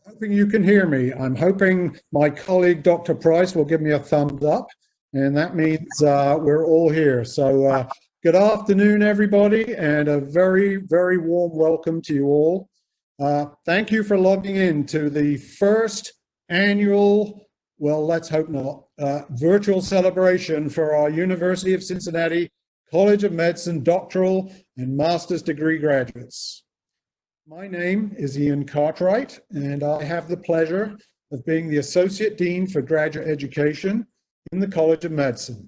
Hoping you can hear me. I'm hoping my colleague, Dr. Price, will give me a thumbs up, and that means we're all here. So good afternoon, everybody, and a very, very warm welcome to you all. Thank you for logging in to the first annual, well, let's hope not, virtual celebration for our University of Cincinnati College of Medicine doctoral and master's degree graduates. My name is Ian Cartwright, and I have the pleasure of being the Associate Dean for Graduate Education in the College of Medicine.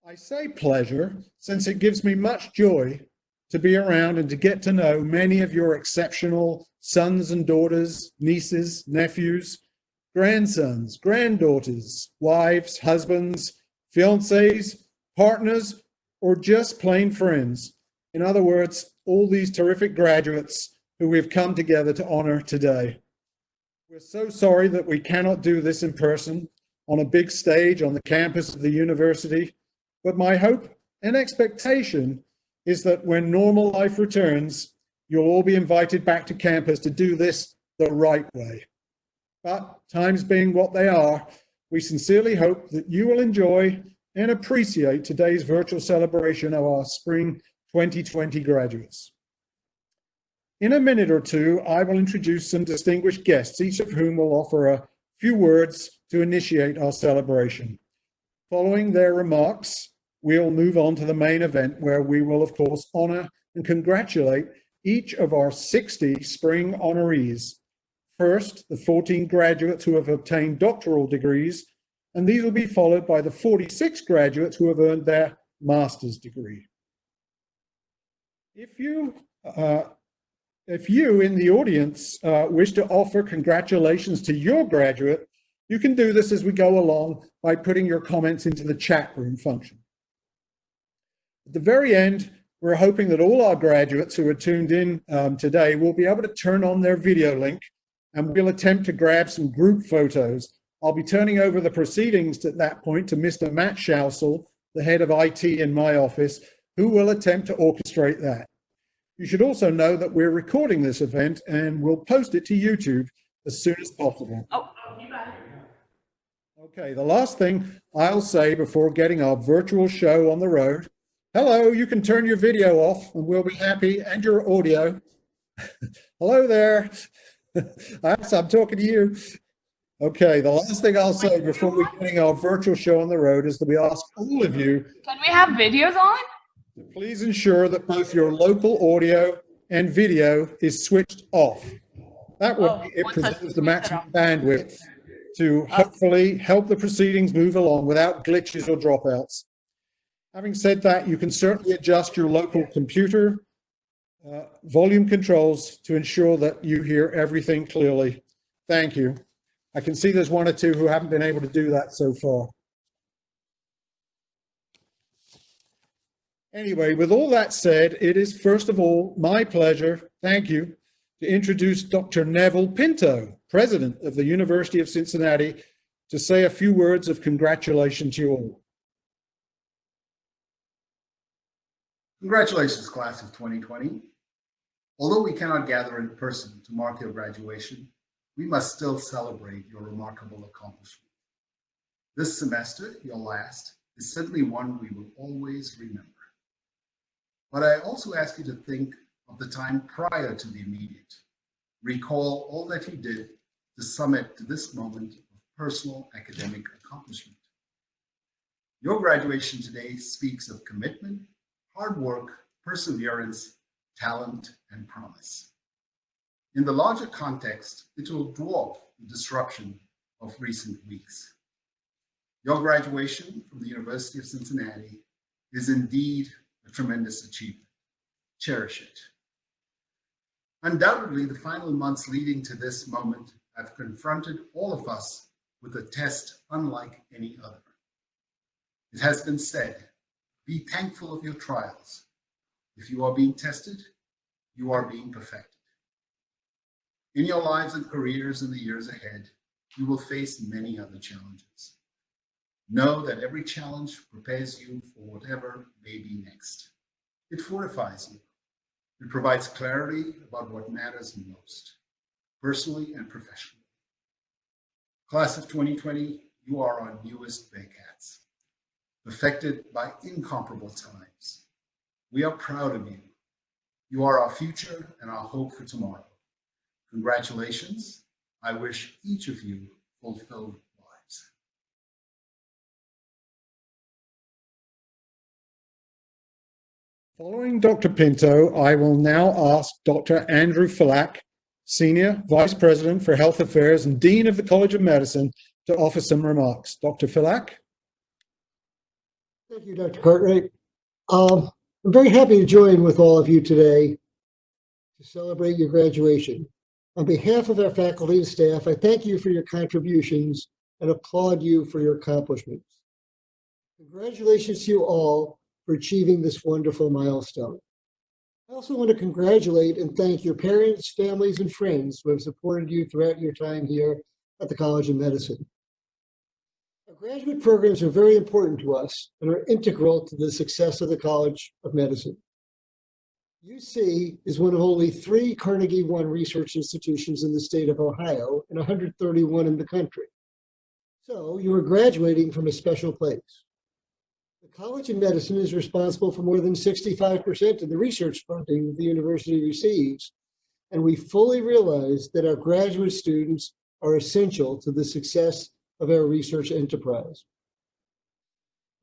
I say pleasure since it gives me much joy to be around and to get to know many of your exceptional sons and daughters, nieces, nephews, grandsons, granddaughters, wives, husbands, fiancés, partners, or just plain friends. In other words, all these terrific graduates who we've come together to honor today. We're so sorry that we cannot do this in person on a big stage on the campus of the university, but my hope and expectation is that when normal life returns, you'll all be invited back to campus to do this the right way. But times being what they are, we sincerely hope that you will enjoy and appreciate today's virtual celebration of our spring 2020 graduates. In a minute or two, I will introduce some distinguished guests, each of whom will offer a few words to initiate our celebration. Following their remarks, we'll move on to the main event where we will, of course, honor and congratulate each of our 60 spring honorees. First, the 14 graduates who have obtained doctoral degrees, and these will be followed by the 46 graduates who have earned their master's degree. If you in the audience wish to offer congratulations to your graduate, you can do this as we go along by putting your comments into the chat room function. At the very end, we're hoping that all our graduates who are tuned in today will be able to turn on their video link, and we'll attempt to grab some group photos. I'll be turning over the proceedings at that point to Mr. Matt Schausel, the head of IT in my office, who will attempt to orchestrate that. You should also know that we're recording this event and we'll post it to YouTube as soon as possible. Oh, you got it. Okay, the last thing I'll say before getting our virtual show on the road. Hello, you can turn your video off and we'll be happy, and your audio. Hello there. I'm talking to you. Okay, the last thing I'll say before we're getting our virtual show on the road is that we ask all of you. Can we have videos on? Please ensure that both your local audio and video is switched off. That way it preserves the maximum bandwidth to hopefully help the proceedings move along without glitches or dropouts. Having said that, you can certainly adjust your local computer volume controls to ensure that you hear everything clearly. Thank you. I can see there's one or two who haven't been able to do that so far. Anyway, with all that said, it is first of all my pleasure, thank you, to introduce Dr. Neville Pinto, President of the University of Cincinnati, to say a few words of congratulations to you all. Congratulations, class of 2020. Although we cannot gather in person to mark your graduation, we must still celebrate your remarkable accomplishment. This semester, your last, is certainly one we will always remember. But I also ask you to think of the time prior to the immediate. Recall all that you did to summit to this moment of personal academic accomplishment. Your graduation today speaks of commitment, hard work, perseverance, talent, and promise. In the larger context, it will dwarf the disruption of recent weeks. Your graduation from the University of Cincinnati is indeed a tremendous achievement. Cherish it. Undoubtedly, the final months leading to this moment have confronted all of us with a test unlike any other. It has been said, be thankful of your trials. If you are being tested, you are being perfected. In your lives and careers in the years ahead, you will face many other challenges. Know that every challenge prepares you for whatever may be next. It fortifies you. It provides clarity about what matters most. personally and professionally. Class of 2020, you are our newest Baycats, affected by incomparable times. We are proud of you. You are our future and our hope for tomorrow. Congratulations. I wish each of you fulfilled lives. Following Dr. Pinto, I will now ask Dr. Andrew Falak, Senior Vice President for Health Affairs and Dean of the College of Medicine, to offer some remarks. Dr. Falak? Thank you, Dr. Cartwright. I'm very happy to join with all of you today to celebrate your graduation. On behalf of our faculty and staff, I thank you for your contributions and applaud you for your accomplishments. Congratulations to you all for achieving this wonderful milestone. I also want to congratulate and thank your parents, families, and friends who have supported you throughout your time here at the College of Medicine. Our graduate programs are very important to us and are integral to the success of the College of Medicine. UC is one of only 3 Carnegie I research institutions in the state of Ohio and 131 in the country. So you are graduating from a special place. The College of Medicine is responsible for more than 65% of the research funding the university receives, and we fully realize that our graduate students are essential to the success of our research enterprise.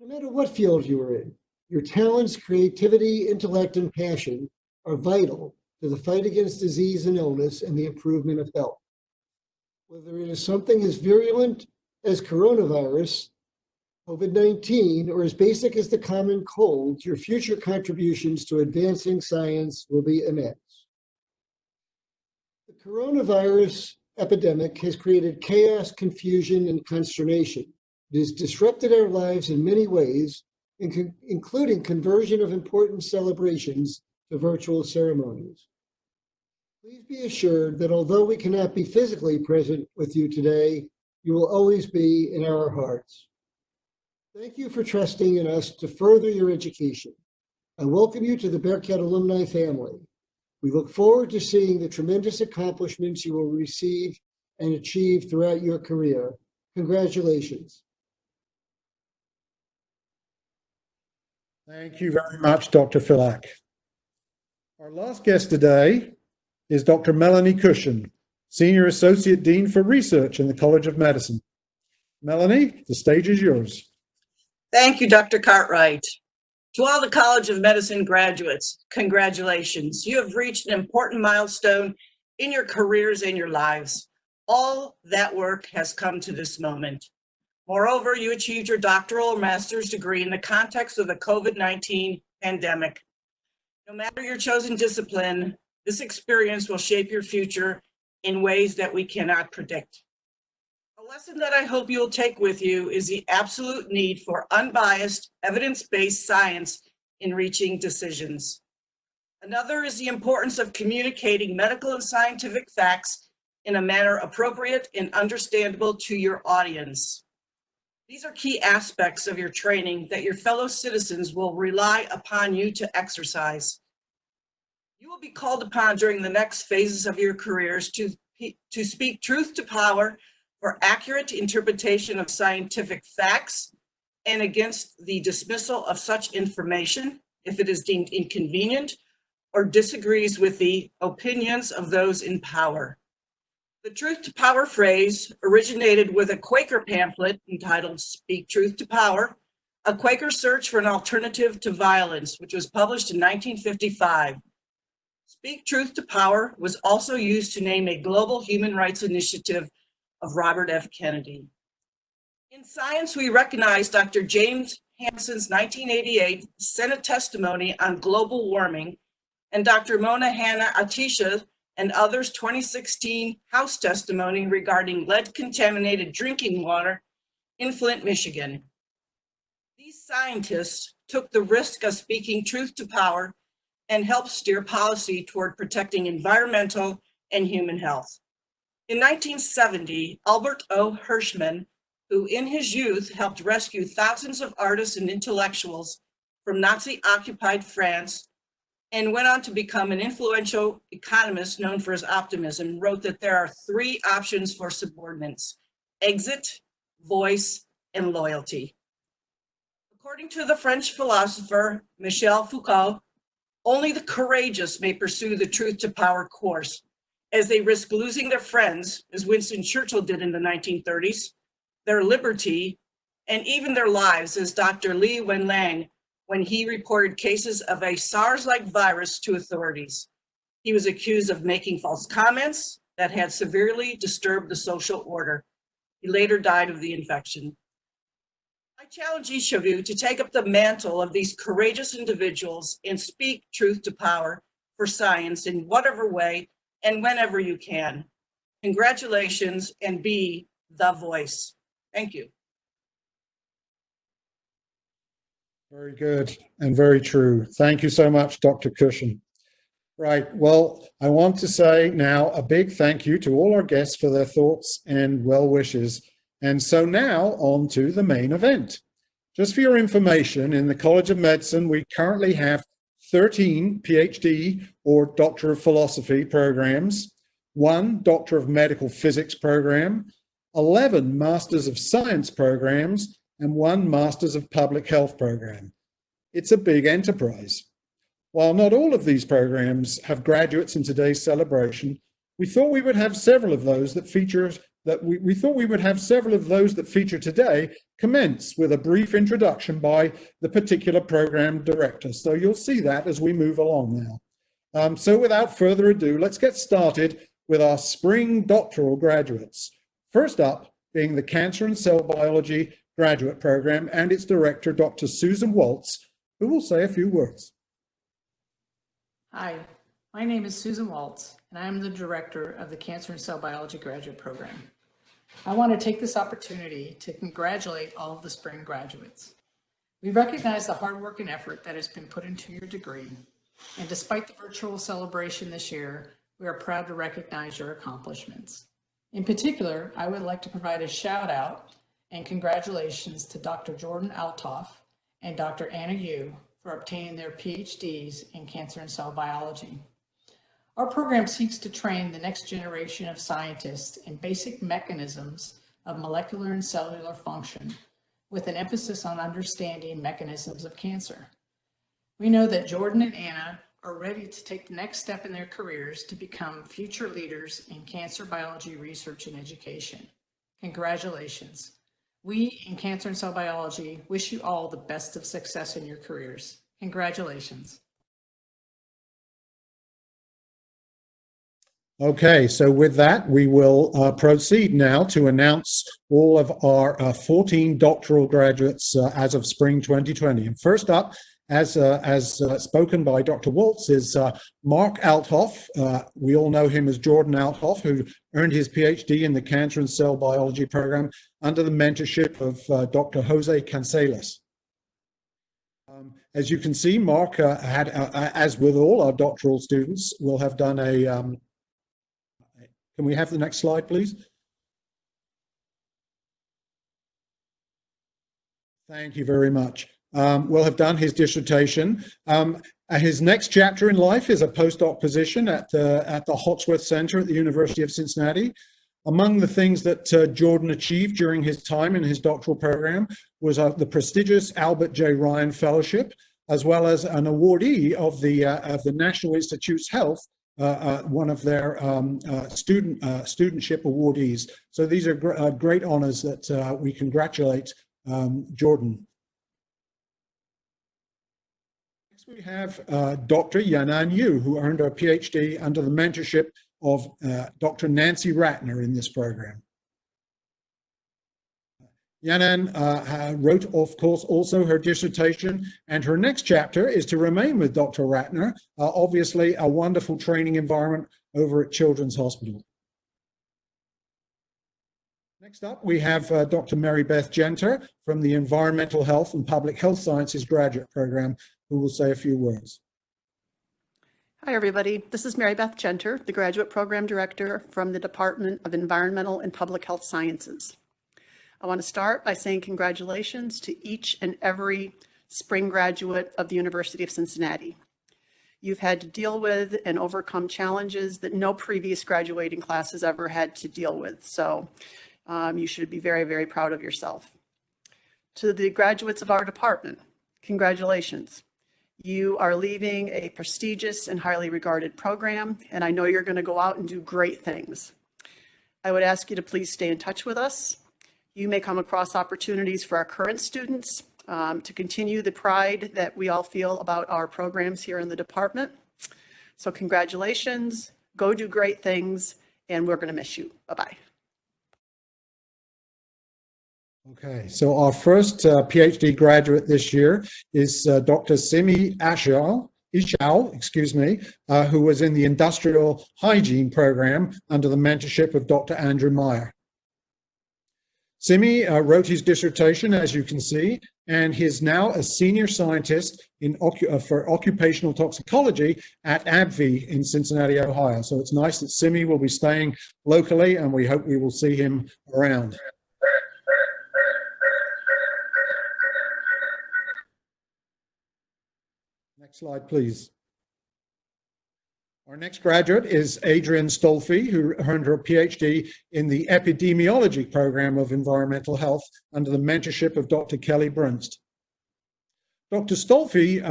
No matter what field you are in, your talents, creativity, intellect, and passion are vital to the fight against disease and illness and the improvement of health. Whether it is something as virulent as coronavirus, COVID-19, or as basic as the common cold, your future contributions to advancing science will be immense. The coronavirus epidemic has created chaos, confusion, and consternation. It has disrupted our lives in many ways, including conversion of important celebrations to virtual ceremonies. Please be assured that although we cannot be physically present with you today, you will always be in our hearts. Thank you for trusting in us to further your education. I welcome you to the Bearcat alumni family. We look forward to seeing the tremendous accomplishments you will receive and achieve throughout your career. Congratulations. Thank you very much, Dr. Falak. Our last guest today is Dr. Melanie Cushion, Senior Associate Dean for Research in the College of Medicine. Melanie, the stage is yours. Thank you, Dr. Cartwright. To all the College of Medicine graduates, congratulations. You have reached an important milestone in your careers and your lives. All that work has come to this moment. Moreover, you achieved your doctoral or master's degree in the context of the COVID-19 pandemic. No matter your chosen discipline, this experience will shape your future in ways that we cannot predict. A lesson that I hope you'll take with you is the absolute need for unbiased, evidence-based science in reaching decisions. Another is the importance of communicating medical and scientific facts in a manner appropriate and understandable to your audience. These are key aspects of your training that your fellow citizens will rely upon you to exercise. You will be called upon during the next phases of your careers to speak truth to power for accurate interpretation of scientific facts and against the dismissal of such information if it is deemed inconvenient or disagrees with the opinions of those in power. The truth to power phrase originated with a Quaker pamphlet entitled Speak Truth to Power, a Quaker search for an alternative to violence, which was published in 1955. Speak Truth to Power was also used to name a global human rights initiative of Robert F. Kennedy. In science, we recognize Dr. James Hansen's 1988 Senate testimony on global warming and Dr. Mona Hanna-Attisha and others' 2016 House testimony regarding lead-contaminated drinking water in Flint, Michigan. These scientists took the risk of speaking truth to power and helped steer policy toward protecting environmental and human health. In 1970, Albert O. Hirschman, who in his youth helped rescue thousands of artists and intellectuals from Nazi-occupied France, and went on to become an influential economist known for his optimism, wrote that there are three options for subordinates: exit, voice, and loyalty. According to the French philosopher Michel Foucault, only the courageous may pursue the truth to power course, as they risk losing their friends, as Winston Churchill did in the 1930s, their liberty, and even their lives, as Dr. Li Wenliang, when he reported cases of a SARS-like virus to authorities. He was accused of making false comments that had severely disturbed the social order. He later died of the infection. I challenge each of you to take up the mantle of these courageous individuals and speak truth to power for science in whatever way and whenever you can. Congratulations, and be the voice. Thank you. Very good and very true. Thank you so much, Dr. Cushion. Right, well, I want to say now a big thank you to all our guests for their thoughts and well wishes. And so now on to the main event. Just for your information, in the College of Medicine, we currently have 13 PhD or Doctor of Philosophy programs, 1 Doctor of Medical Physics program, 11 Masters of Science programs, and 1 Masters of Public Health program. It's a big enterprise. While not all of these programs have graduates in today's celebration, we thought we would have several of those that feature today commence with a brief introduction by the particular program director. So you'll see that as we move along now. So without further ado, let's get started with our spring doctoral graduates. First up being the Cancer and Cell Biology graduate program and its director, Dr. Susan Waltz, who will say a few words. Hi, my name is Susan Waltz, and I am the director of the Cancer and Cell Biology graduate program. I want to take this opportunity to congratulate all of the spring graduates. We recognize the hard work and effort that has been put into your degree, and despite the virtual celebration this year, we are proud to recognize your accomplishments. In particular, I would like to provide a shout out and congratulations to Dr. Jordan Altoff and Dr. Anna Yu for obtaining their PhDs in cancer and cell biology. Our program seeks to train the next generation of scientists in basic mechanisms of molecular and cellular function, with an emphasis on understanding mechanisms of cancer. We know that Jordan and Anna are ready to take the next step in their careers to become future leaders in cancer biology research and education. Congratulations. We in Cancer and Cell Biology wish you all the best of success in your careers. Congratulations. Okay, so with that, we will proceed now to announce all of our 14 doctoral graduates as of spring 2020. And first up, as spoken by Dr. Waltz, is Mark Althoff. We all know him as Jordan Althoff, who earned his PhD in the Cancer and Cell Biology program under the mentorship of Dr. Jose Cancelas. As you can see, Mark had, as with all our doctoral students, will have done a, can we have the next slide, please? Thank you very much. Will have done his dissertation. His next chapter in life is a postdoc position at the Hotsworth Center at the University of Cincinnati. Among the things that Jordan achieved during his time in his doctoral program was the prestigious Albert J. Ryan Fellowship, as well as an awardee of the National Institutes Health, one of their studentship awardees. So these are great honors that we congratulate Jordan. Next we have Dr. Yanan Yu, who earned her PhD under the mentorship of Dr. Nancy Ratner in this program. Yanan wrote, of course, also her dissertation, and her next chapter is to remain with Dr. Ratner, obviously a wonderful training environment over at Children's Hospital. Next up, we have Dr. Mary Beth Genter from the Environmental Health and Public Health Sciences graduate program, who will say a few words. Hi, everybody. This is Mary Beth Genter, the Graduate Program Director from the Department of Environmental and Public Health Sciences. I want to start by saying congratulations to each and every spring graduate of the University of Cincinnati. You've had to deal with and overcome challenges that no previous graduating class has ever had to deal with. So you should be very, very proud of yourself. To the graduates of our department, congratulations. You are leaving a prestigious and highly regarded program, and I know you're going to go out and do great things. I would ask you to please stay in touch with us. You may come across opportunities for our current students to continue the pride that we all feel about our programs here in the department. So congratulations, go do great things, and we're going to miss you. Bye-bye. Okay, so our first PhD graduate this year is Dr. Simi Ishao, who was in the Industrial Hygiene Program under the mentorship of Dr. Andrew Meyer. Simi wrote his dissertation, as you can see, and he is now a senior scientist for occupational toxicology at AbbVie in Cincinnati, Ohio. So it's nice that Simi will be staying locally, and we hope we will see him around. Next slide, please. Our next graduate is Adrienne Stolfi, who earned her PhD in the epidemiology program of environmental health under the mentorship of Dr. Kelly Brunst. Dr. Stolfi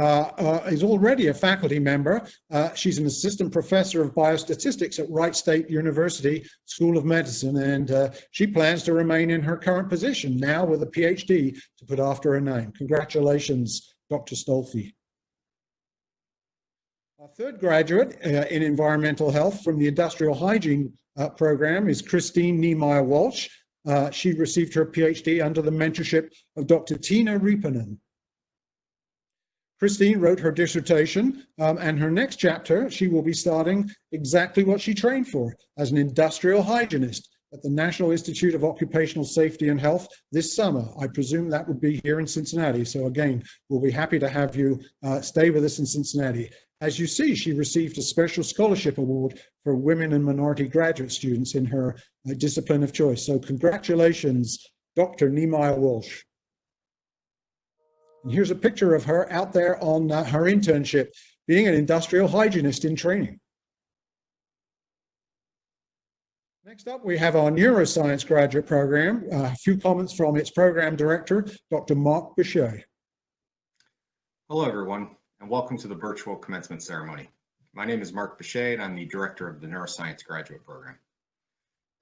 is already a faculty member. She's an assistant professor of biostatistics at Wright State University School of Medicine, and she plans to remain in her current position, now with a PhD to put after her name. Congratulations, Dr. Stolfi. Our third graduate in environmental health from the industrial hygiene program is Christine Niemeyer Walsh. She received her PhD under the mentorship of Dr. Tina Ripanen. Christine wrote her dissertation, and her next chapter, she will be starting exactly what she trained for as an industrial hygienist at the National Institute of Occupational Safety and Health this summer. I presume that would be here in Cincinnati. So again, we'll be happy to have you stay with us in Cincinnati. As you see, she received a special scholarship award for women and minority graduate students in her discipline of choice. So congratulations, Dr. Niemeyer Walsh. And here's a picture of her out there on her internship, being an industrial hygienist in training. Next up, we have our neuroscience graduate program. A few comments from its program director, Dr. Mark Boucher. Hello, everyone, and welcome to the virtual commencement ceremony. My name is Mark Boucher, and I'm the director of the Neuroscience Graduate Program.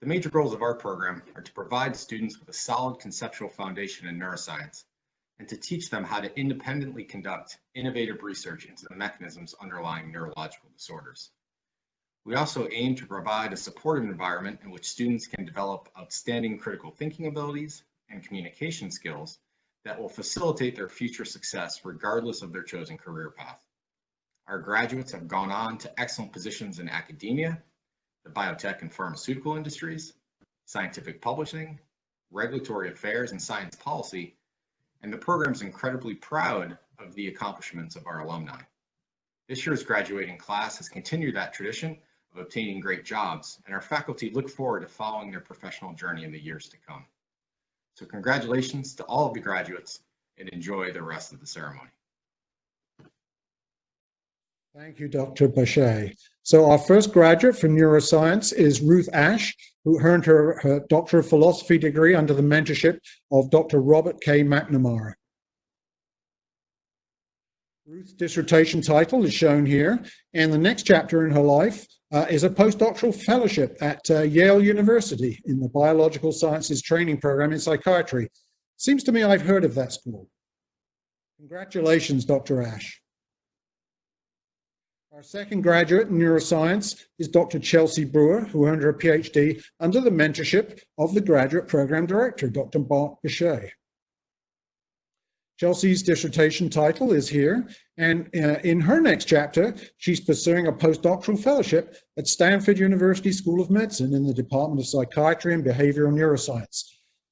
The major goals of our program are to provide students with a solid conceptual foundation in neuroscience and to teach them how to independently conduct innovative research into the mechanisms underlying neurological disorders. We also aim to provide a supportive environment in which students can develop outstanding critical thinking abilities and communication skills that will facilitate their future success regardless of their chosen career path. Our graduates have gone on to excellent positions in academia, the biotech and pharmaceutical industries, scientific publishing, regulatory affairs and science policy, and the program is incredibly proud of the accomplishments of our alumni. This year's graduating class has continued that tradition of obtaining great jobs, and our faculty look forward to following their professional journey in the years to come. So congratulations to all of the graduates, and enjoy the rest of the ceremony. Thank you, Dr. Boucher. So our first graduate from neuroscience is Ruth Ash, who earned her Doctor of Philosophy degree under the mentorship of Dr. Robert K. McNamara. Ruth's dissertation title is shown here, and the next chapter in her life is a postdoctoral fellowship at Yale University in the Biological Sciences Training Program in Psychiatry. Seems to me I've heard of that school. Congratulations, Dr. Ash. Our second graduate in neuroscience is Dr. Chelsea Brewer, who earned her PhD under the mentorship of the graduate program director, Dr. Mark Boucher. Chelsea's dissertation title is here, and in her next chapter, she's pursuing a postdoctoral fellowship at Stanford University School of Medicine in the Department of Psychiatry and Behavioral Neuroscience.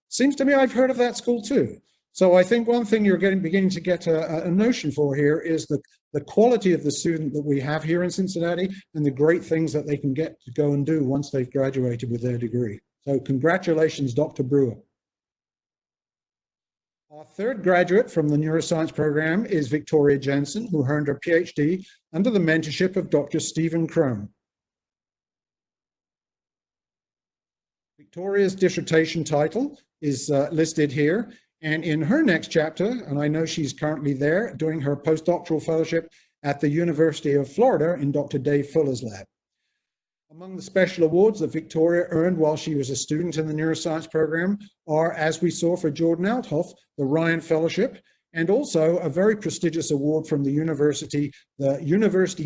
Seems to me I've heard of that school too. So I think one thing you're beginning to get a notion for here is the quality of the student that we have here in Cincinnati and the great things that they can get to go and do once they've graduated with their degree. So congratulations, Dr. Brewer. Our third graduate from the neuroscience program is Victoria Jensen, who earned her PhD under the mentorship of Dr. Stephen Crone. Victoria's dissertation title is listed here, and in her next chapter, and I know she's currently there doing her postdoctoral fellowship at the University of Florida in Dr. Dave Fuller's lab. Among the special awards that Victoria earned while she was a student in the neuroscience program are, as we saw for Jordan Althoff, the Ryan Fellowship, and also a very prestigious award from the University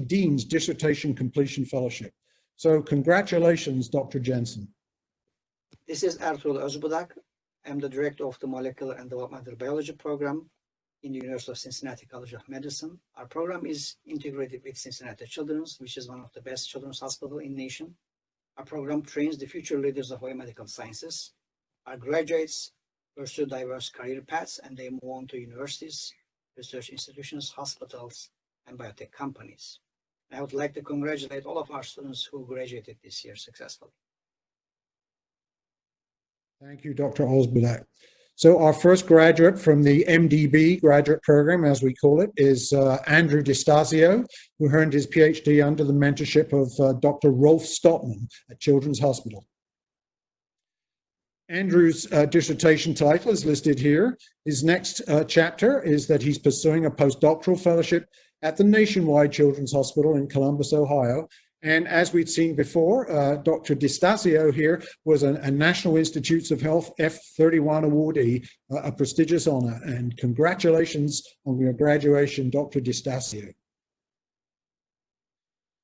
Dean's Dissertation Completion Fellowship. So congratulations, Dr. Jensen. This is Ertuğrul Özbudak. I'm the director of the Molecular and Developmental Biology program in the University of Cincinnati College of Medicine. Our program is integrated with Cincinnati Children's, which is one of the best children's hospitals in the nation. Our program trains the future leaders of biomedical sciences. Our graduates pursue diverse career paths and they move on to universities, research institutions, hospitals, and biotech companies. I would like to congratulate all of our students who graduated this year successfully. Thank you, Dr. Özbudak. So our first graduate from the MDB graduate program, as we call it, is Andrew DiStasio, who earned his PhD under the mentorship of Dr. Rolf Stotman at Children's Hospital. Andrew's dissertation title is listed here. His next chapter is that he's pursuing a postdoctoral fellowship at the Nationwide Children's Hospital in Columbus, Ohio. And as we'd seen before, Dr. DiStasio here was a National Institutes of Health F31 awardee, a prestigious honor. And congratulations on your graduation, Dr. DiStasio.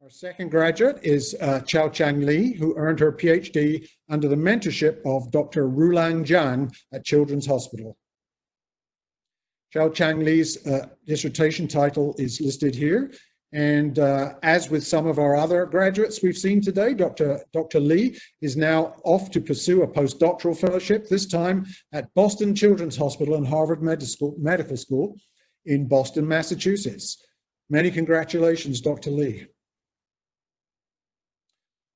Our second graduate is Xiaochang Li, who earned her PhD under the mentorship of Dr. Rulang Zhang at Children's Hospital. Xiaochang Li's dissertation title is listed here. And as with some of our other graduates we've seen today, Dr. Li is now off to pursue a postdoctoral fellowship, this time at Boston Children's Hospital and Harvard Medical School in Boston, Massachusetts. Many congratulations, Dr. Li.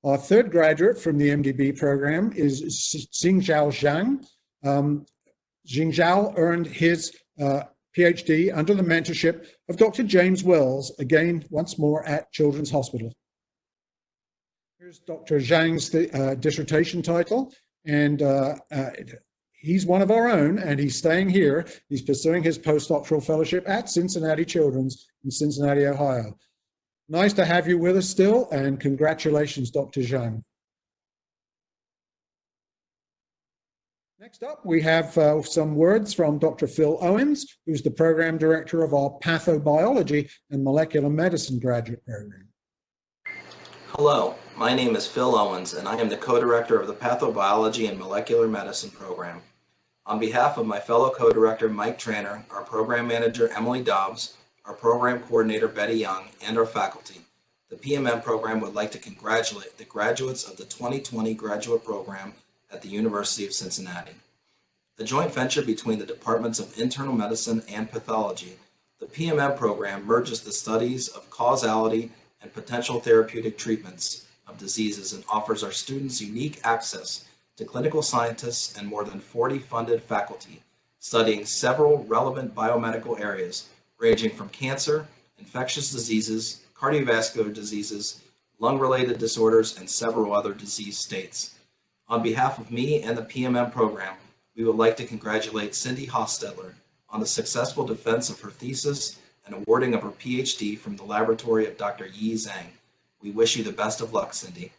Our third graduate from the MDB program is Xingzhao Zhang. Xingzhao earned his PhD under the mentorship of Dr. James Wells, again, once more at Children's Hospital. Here's Dr. Zhang's dissertation title, and he's one of our own, and he's staying here. He's pursuing his postdoctoral fellowship at Cincinnati Children's in Cincinnati, Ohio. Nice to have you with us still, and congratulations, Dr. Zhang. Next up, we have some words from Dr. Phil Owens, who's the program director of our Pathobiology and Molecular Medicine graduate program. Hello, my name is Phil Owens, and I am the co-director of the Pathobiology and Molecular Medicine program. On behalf of my fellow co-director Mike Tranter, our program manager Emily Dobbs, our program coordinator Betty Young, and our faculty, the PMM program would like to congratulate the graduates of the 2020 graduate program at the University of Cincinnati. The joint venture between the Departments of Internal Medicine and Pathology, the PMM program merges the studies of causality and potential therapeutic treatments of diseases and offers our students unique access to clinical scientists and more than 40 funded faculty studying several relevant biomedical areas ranging from cancer, infectious diseases, cardiovascular diseases, lung-related disorders, and several other disease states. On behalf of me and the PMM program, we would like to congratulate Cindy Hostetler on the successful defense of her thesis and awarding of her PhD from the laboratory of Dr. Yi Zhang. We wish you the best of luck, Cindy.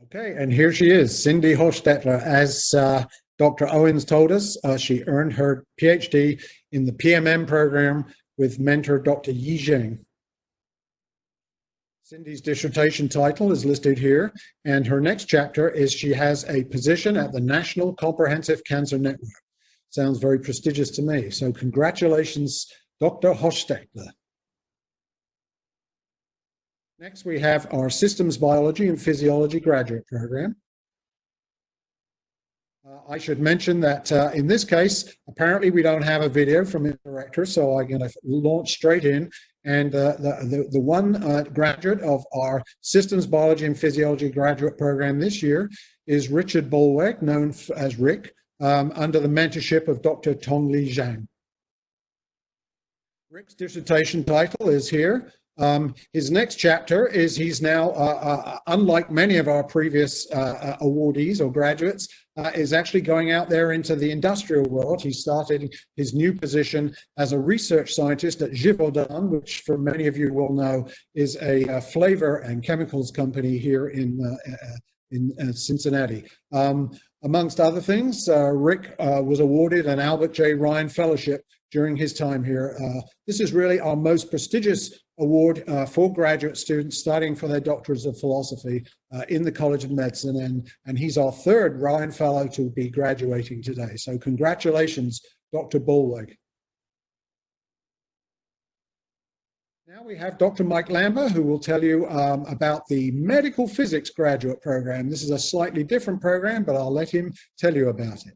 Okay, and here she is, Cindy Hostetler. As Dr. Owens told us, she earned her PhD in the PMM program with mentor Dr. Yi Zhang. Cindy's dissertation title is listed here, and her next chapter is she has a position at the National Comprehensive Cancer Network. Sounds very prestigious to me. So congratulations, Dr. Hostetler. Next, we have our Systems Biology and Physiology graduate program. I should mention that in this case, apparently we don't have a video from the director, so I'm going to launch straight in. And the one graduate of our Systems Biology and Physiology graduate program this year is Richard Bolweg, known as Rick, under the mentorship of Dr. Tongli Zhang. Rick's dissertation title is here. His next chapter is he's now, unlike many of our previous awardees or graduates, is actually going out there into the industrial world. He started his new position as a research scientist at Givaudan, which for many of you will know is a flavor and chemicals company here in Cincinnati. Amongst other things, Rick was awarded an Albert J. Ryan Fellowship during his time here. This is really our most prestigious award for graduate students studying for their doctorates of philosophy in the College of Medicine, and he's our third Ryan Fellow to be graduating today. So congratulations, Dr. Bulweg. Now we have Dr. Mike Lambert, who will tell you about the medical physics graduate program. This is a slightly different program, but I'll let him tell you about it.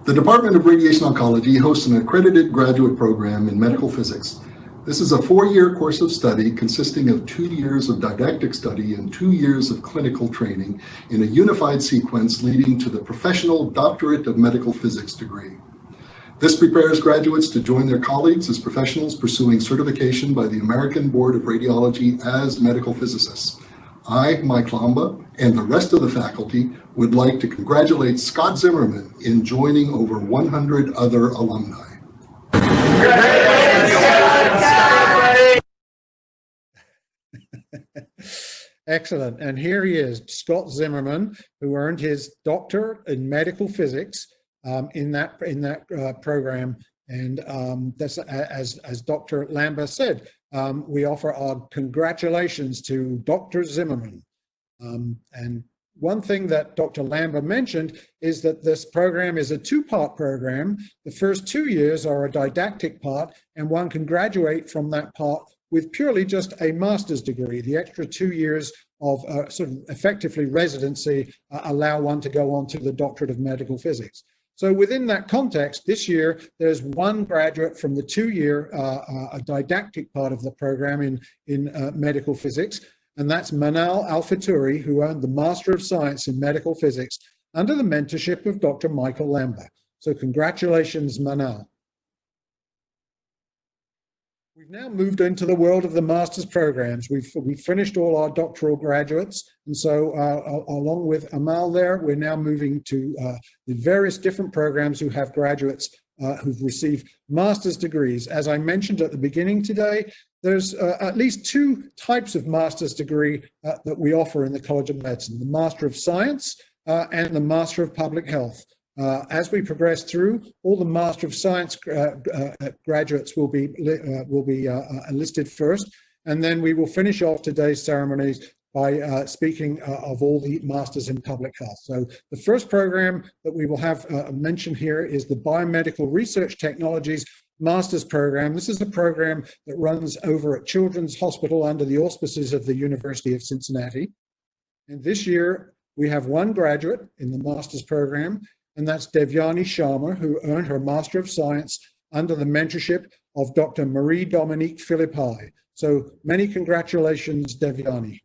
The Department of Radiation Oncology hosts an accredited graduate program in medical physics. This is a 4-year course of study consisting of 2 years of didactic study and 2 years of clinical training in a unified sequence leading to the professional Doctorate of Medical Physics degree. This prepares graduates to join their colleagues as professionals pursuing certification by the American Board of Radiology as medical physicists. I, Mike Lambert, and the rest of the faculty would like to congratulate Scott Zimmerman in joining over 100 other alumni. Excellent. And here he is, Scott Zimmerman, who earned his doctorate in medical physics in that program. And that's, as Dr. Lambert said, we offer our congratulations to Dr. Zimmerman. And one thing that Dr. Lambert mentioned is that this program is a 2-part program. The first 2 years are a didactic part, and one can graduate from that part with purely just a master's degree. The extra 2 years of sort of effectively residency allow one to go on to the Doctorate of Medical Physics. So within that context, this year, there's one graduate from the 2-year didactic part of the program in medical physics, and that's Manal Al-Faturi, who earned the Master of Science in Medical Physics under the mentorship of Dr. Michael Lambert. So congratulations, Manal. We've now moved into the world of the master's programs. We've finished all our doctoral graduates, and so along with Amal there, we're now moving to the various different programs who have graduates who've received master's degrees. As I mentioned at the beginning today, there's at least 2 types of master's degree that we offer in the College of Medicine: the Master of Science and the Master of Public Health. As we progress through, all the Master of Science graduates will be enlisted first, and then we will finish off today's ceremonies by speaking of all the Masters in Public Health. So the first program that we will have mentioned here is the Biomedical Research Technologies Master's Program. This is a program that runs over at Children's Hospital under the auspices of the University of Cincinnati. And this year, we have one graduate in the Master's Program, and that's Devyani Sharma, who earned her Master of Science under the mentorship of Dr. Marie-Dominique Philippi. So many congratulations, Devyani.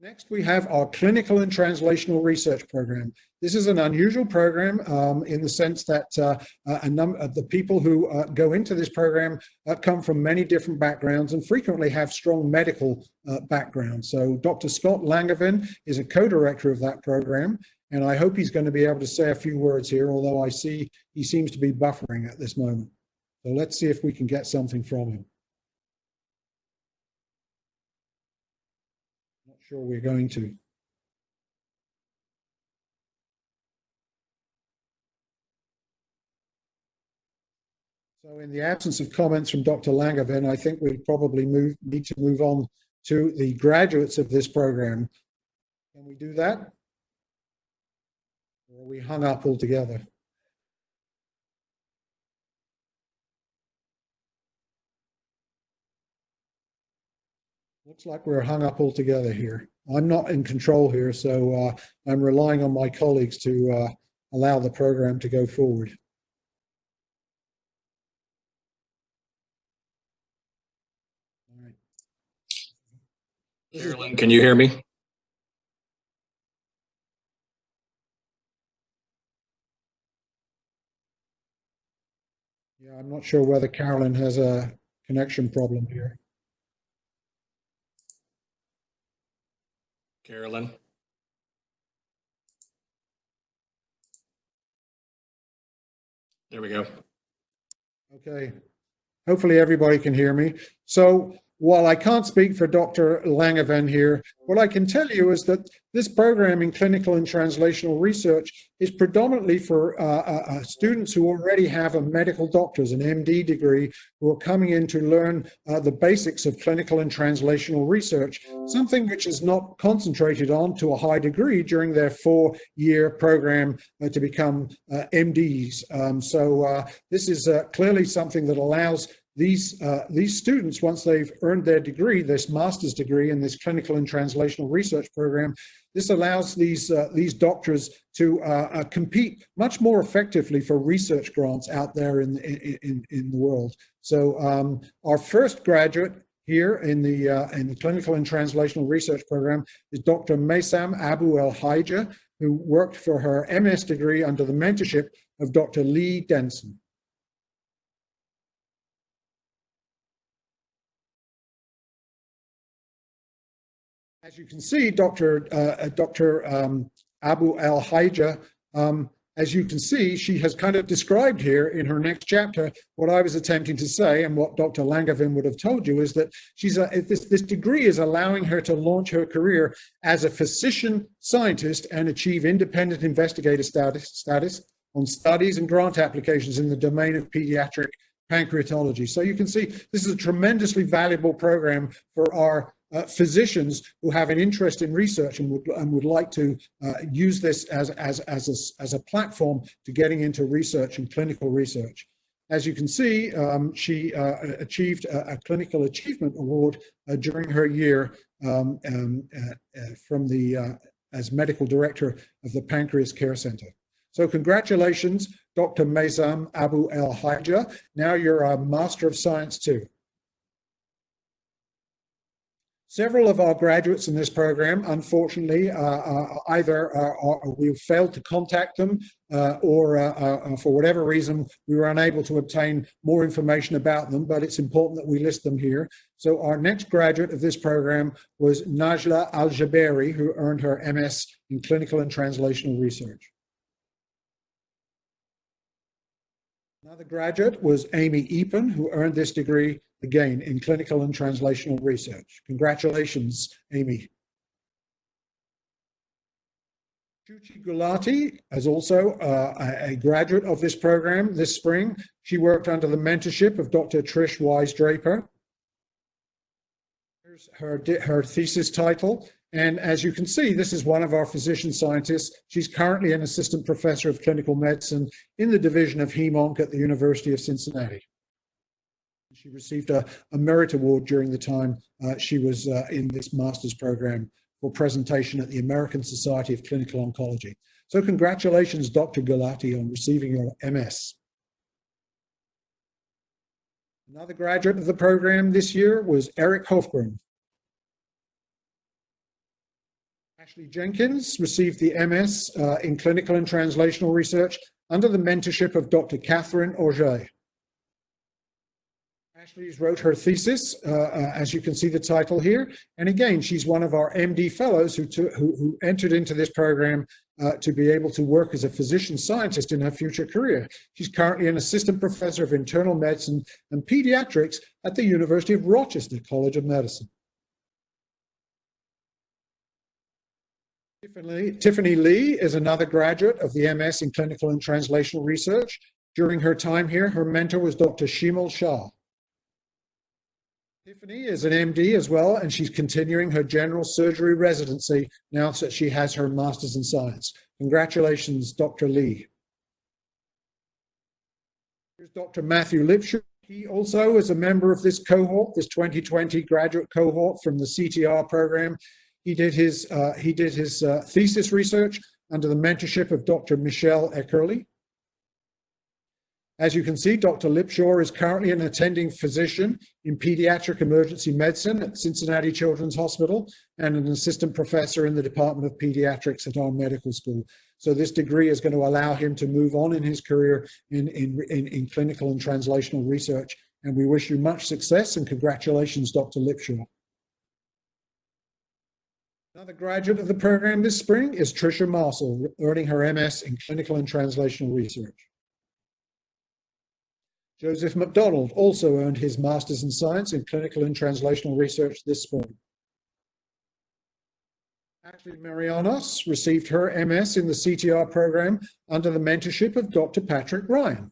Next, we have our Clinical and Translational Research Program. This is an unusual program in the sense that a number of the people who go into this program come from many different backgrounds and frequently have strong medical backgrounds. So Dr. Scott Langevin is a co-director of that program, and I hope he's going to be able to say a few words here, although I see he seems to be buffering at this moment. So let's see if we can get something from him. Sure we're going to. So in the absence of comments from Dr. Langevin, I think we probably need to move on to the graduates of this program. Can we do that? Or are we hung up altogether? Looks like we're hung up altogether here. I'm not in control here, so I'm relying on my colleagues to allow the program to go forward. All right. Carolyn, can you hear me? I'm not sure whether Carolyn has a connection problem here. Carolyn. There we go. Okay. Hopefully everybody can hear me. So while I can't speak for Dr. Langeven here, what I can tell you is that this program in clinical and translational research is predominantly for students who already have a medical doctor's, an MD degree, who are coming in to learn the basics of clinical and translational research, something which is not concentrated on to a high degree during their 4-year program to become MDs. So this is clearly something that allows these students, once they've earned their degree, this master's degree in this clinical and translational research program, this allows these doctors to compete much more effectively for research grants out there in the world. So our first graduate here in the clinical and translational research program is Dr. Maysam Abu El Haija, who worked for her MS degree under the mentorship of Dr. Lee Denson. As you can see, Dr. Abu El Haija, as you can see, she has kind of described here in her next chapter what I was attempting to say, and what Dr. Langevin would have told you is that this degree is allowing her to launch her career as a physician scientist and achieve independent investigator status on studies and grant applications in the domain of pediatric pancreatology. So you can see this is a tremendously valuable program for our physicians who have an interest in research and would like to use this as a platform to getting into research and clinical research. As you can see, she achieved a Clinical Achievement Award during her year as medical director of the Pancreas Care Center. So congratulations, Dr. Maysam Abu El Haija. Now you're a Master of Science too. Several of our graduates in this program, unfortunately, either we failed to contact them or for whatever reason, we were unable to obtain more information about them, but it's important that we list them here. So our next graduate of this program was Najla Al-Jaberi, who earned her MS in Clinical and Translational Research. Another graduate was Amy Eapen, who earned this degree again in clinical and translational research. Congratulations, Amy. Shuchi Gulati is also a graduate of this program this spring. She worked under the mentorship of Dr. Trish Wise-Draper. Here's her thesis title. And as you can see, this is one of our physician scientists. She's currently an assistant professor of clinical medicine in the division of Hem-Onc at the University of Cincinnati. She received a Merit Award during the time she was in this master's program for presentation at the American Society of Clinical Oncology. So congratulations, Dr. Gulati, on receiving your MS. Another graduate of the program this year was Eric Hofgren. Ashley Jenkins received the MS in Clinical and Translational Research under the mentorship of Dr. Catherine Auger. Ashley wrote her thesis, as you can see the title here, and again, she's one of our MD fellows who entered into this program to be able to work as a physician scientist in her future career. She's currently an assistant professor of internal medicine and pediatrics at the University of Rochester College of Medicine. Tiffany Lee is another graduate of the MS in Clinical and Translational Research. During her time here, her mentor was Dr. Shimal Shah. Tiffany is an MD as well, and she's continuing her general surgery residency now that she has her Master's in Science. Congratulations, Dr. Lee. Here's Dr. Matthew Lipshaw. He also is a member of this cohort, this 2020 graduate cohort from the CTR program. He did his thesis research under the mentorship of Dr. Michelle Eckerle. As you can see, Dr. Lipshaw is currently an attending physician in pediatric emergency medicine at Cincinnati Children's Hospital and an assistant professor in the Department of Pediatrics at our medical school. So this degree is going to allow him to move on in his career in clinical and translational research. And we wish you much success and congratulations, Dr. Lipshaw. Another graduate of the program this spring is Tricia Marcel, earning her MS in clinical and translational research. Joseph McDonald also earned his Master's in Science in Clinical and Translational Research this spring. Ashley Marianos received her MS in the CTR program under the mentorship of Dr. Patrick Ryan.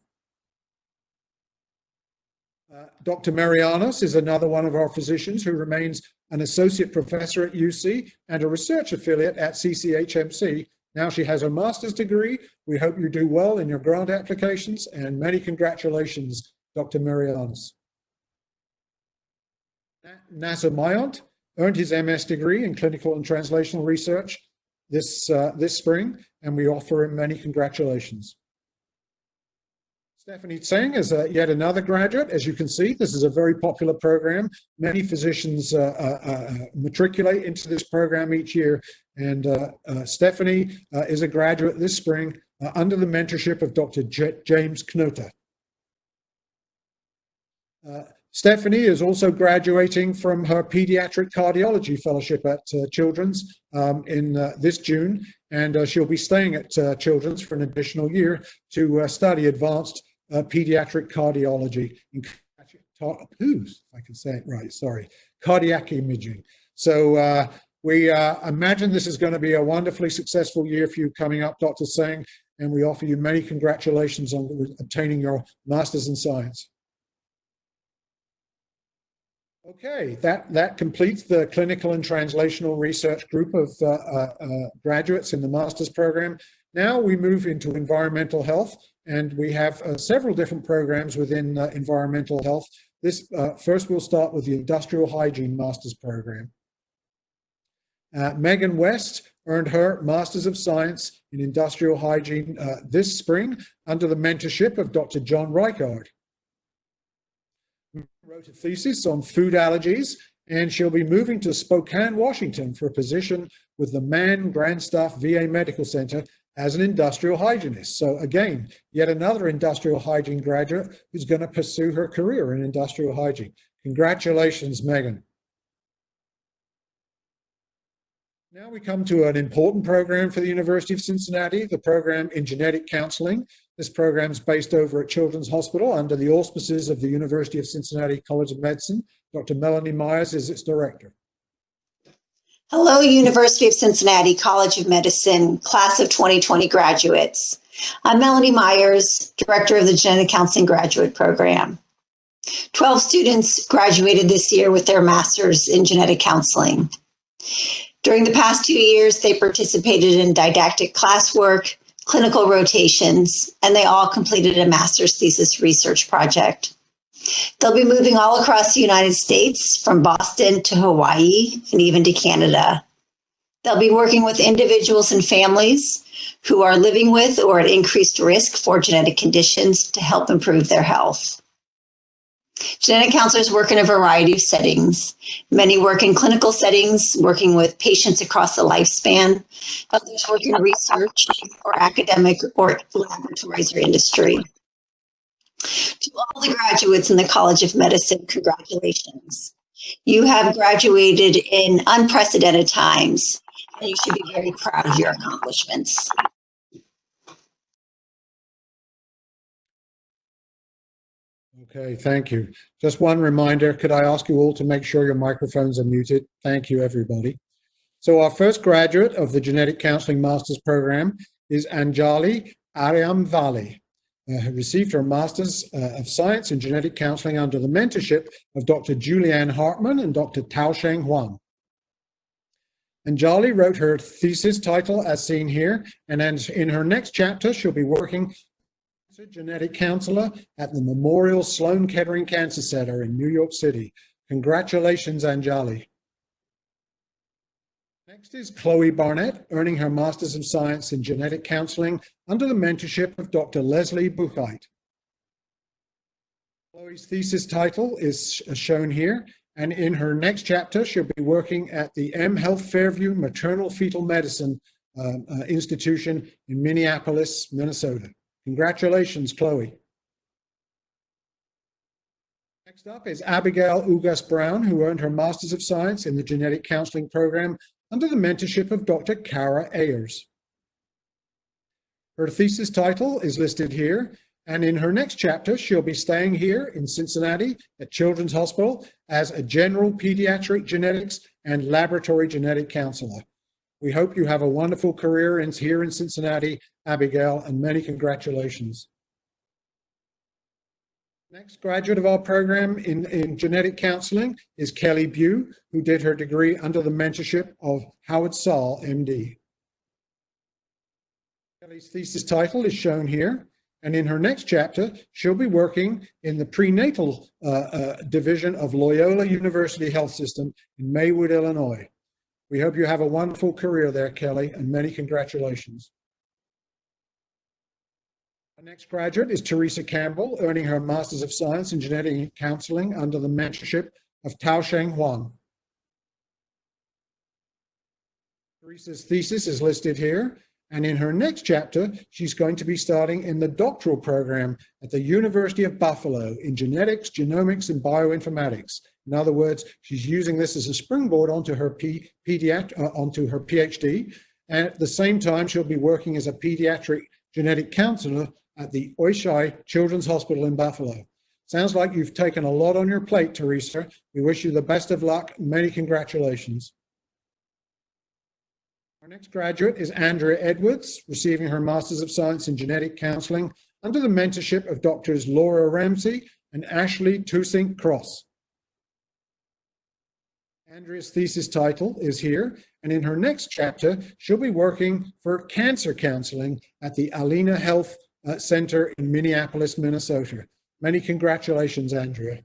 Dr. Marianos is another one of our physicians who remains an associate professor at UC and a research affiliate at CCHMC. Now she has her master's degree. We hope you do well in your grant applications, and many congratulations, Dr. Marianos. Nasser Mayant earned his MS degree in clinical and translational research this spring, and we offer him many congratulations. Stephanie Tseng is yet another graduate. As you can see, this is a very popular program. Many physicians matriculate into this program each year, and Stephanie is a graduate this spring under the mentorship of Dr. James Knota. Stephanie is also graduating from her pediatric cardiology fellowship at Children's in this June, and she'll be staying at Children's for an additional year to study advanced pediatric cardiology, if I can say it right, sorry, cardiac imaging. So we imagine this is going to be a wonderfully successful year for you coming up, Dr. Tseng, and we offer you many congratulations on obtaining your Master's in Science. Okay, that completes the clinical and translational research group of graduates in the master's program. Now we move into environmental health, and we have several different programs within environmental health. This first we'll start with the industrial hygiene master's program. Megan West earned her Master's of Science in Industrial Hygiene this spring under the mentorship of Dr. John Reichard. Wrote a thesis on food allergies, and she'll be moving to Spokane, Washington for a position with the Mann Grandstaff VA Medical Center as an industrial hygienist. So again, yet another industrial hygiene graduate who's going to pursue her career in industrial hygiene. Congratulations, Megan. Now we come to an important program for the University of Cincinnati, the program in genetic counseling. This program is based over at Children's Hospital under the auspices of the University of Cincinnati College of Medicine. Dr. Melanie Myers is its director. Hello, University of Cincinnati College of Medicine, class of 2020 graduates. I'm Melanie Myers, director of the Genetic Counseling Graduate Program. 12 students graduated this year with their master's in genetic counseling. During the past 2 years, they participated in didactic classwork, clinical rotations, and they all completed a master's thesis research project. They'll be moving all across the United States, from Boston to Hawaii and even to Canada. They'll be working with individuals and families who are living with or at increased risk for genetic conditions to help improve their health. Genetic counselors work in a variety of settings. Many work in clinical settings, working with patients across the lifespan. Others work in research or academic or laboratories or industry. To all the graduates in the College of Medicine, congratulations. You have graduated in unprecedented times, and you should be very proud of your accomplishments. Okay, thank you. Just one reminder, could I ask you all to make sure your microphones are muted? Thank you, everybody. So our first graduate of the Genetic Counseling Master's Program is Anjali Ariamvali, who received her Master's of Science in Genetic Counseling under the mentorship of Dr. Julianne Hartman and Dr. Taosheng Huang. Anjali wrote her thesis title as seen here, and in her next chapter, she'll be working as a genetic counselor at the Memorial Sloan Kettering Cancer Center in New York City. Congratulations, Anjali. Next is Chloe Barnett, earning her Master's of Science in Genetic Counseling under the mentorship of Dr. Leslie Buchheit. Chloe's thesis title is shown here, and in her next chapter, she'll be working at the M Health Fairview Maternal Fetal Medicine institution in Minneapolis, Minnesota. Congratulations, Chloe. Next up is Abigail Ugas Brown, who earned her Master's of Science in the Genetic Counseling Program under the mentorship of Dr. Kara Ayers. Her thesis title is listed here, and in her next chapter, she'll be staying here in Cincinnati at Children's Hospital as a general pediatric genetics and laboratory genetic counselor. We hope you have a wonderful career here in Cincinnati, Abigail, and many congratulations. Next graduate of our program in genetic counseling is Kelly Bew, who did her degree under the mentorship of Howard Saul, MD. Kelly's thesis title is shown here, and in her next chapter, she'll be working in the prenatal division of Loyola University Health System in Maywood, Illinois. We hope you have a wonderful career there, Kelly, and many congratulations. Our next graduate is Teresa Campbell, earning her Master's of Science in Genetic Counseling under the mentorship of Taosheng Huang. Teresa's thesis is listed here, and in her next chapter, she's going to be starting in the doctoral program at the University of Buffalo in genetics, genomics, and bioinformatics. In other words, she's using this as a springboard onto her PhD, and at the same time, she'll be working as a pediatric genetic counselor at the Oishai Children's Hospital in Buffalo. Sounds like you've taken a lot on your plate, Teresa. We wish you the best of luck. Many congratulations. Our next graduate is Andrea Edwards, receiving her Master's of Science in Genetic Counseling under the mentorship of Doctors Laura Ramsey and Ashley Tusink Cross. Andrea's thesis title is here, and in her next chapter, she'll be working for cancer counseling at the Alina Health Center in Minneapolis, Minnesota. Many congratulations, Andrea.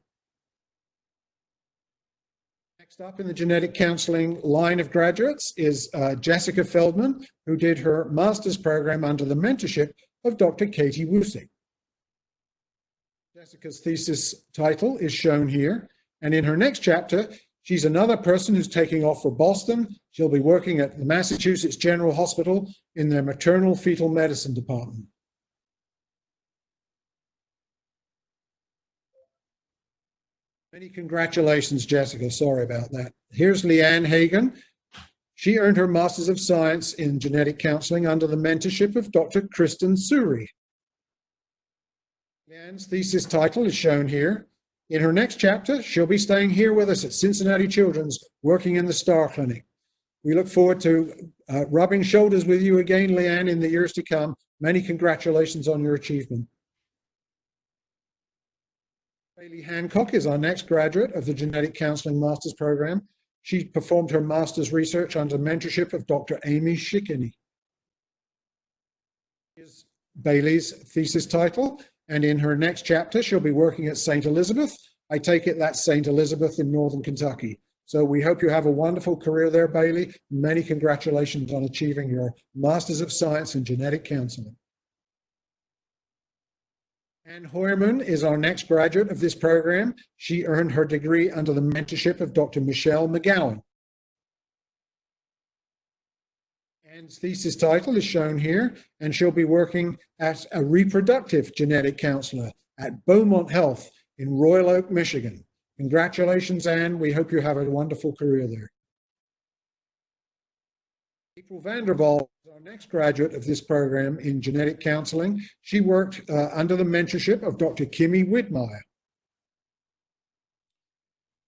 Next up in the genetic counseling line of graduates is Jessica Feldman, who did her master's program under the mentorship of Dr. Katie Wusing. Jessica's thesis title is shown here, and in her next chapter, she's another person who's taking off for Boston. She'll be working at the Massachusetts General Hospital in their maternal fetal medicine department. Many congratulations, Jessica. Sorry about that. Here's Leanne Hagan. She earned her Master's of Science in Genetic Counseling under the mentorship of Dr. Kristen Suri. Leanne's thesis title is shown here. In her next chapter, she'll be staying here with us at Cincinnati Children's, working in the Star Clinic. We look forward to rubbing shoulders with you again, Leanne, in the years to come. Many congratulations on your achievement. Bailey Hancock is our next graduate of the Genetic Counseling Master's Program. She performed her master's research under mentorship of Dr. Amy Schickeny. Here's Bailey's thesis title, and in her next chapter, she'll be working at St. Elizabeth. I take it that's St. Elizabeth in Northern Kentucky. So we hope you have a wonderful career there, Bailey. Many congratulations on achieving your Master's of Science in Genetic Counseling. Ann Hoyerman is our next graduate of this program. She earned her degree under the mentorship of Dr. Michelle McGowan. Ann's thesis title is shown here, and she'll be working as a reproductive genetic counselor at Beaumont Health in Royal Oak, Michigan. Congratulations, Ann. We hope you have a wonderful career there. April Vanderval is our next graduate of this program in genetic counseling. She worked under the mentorship of Dr. Kimmy Whitmire.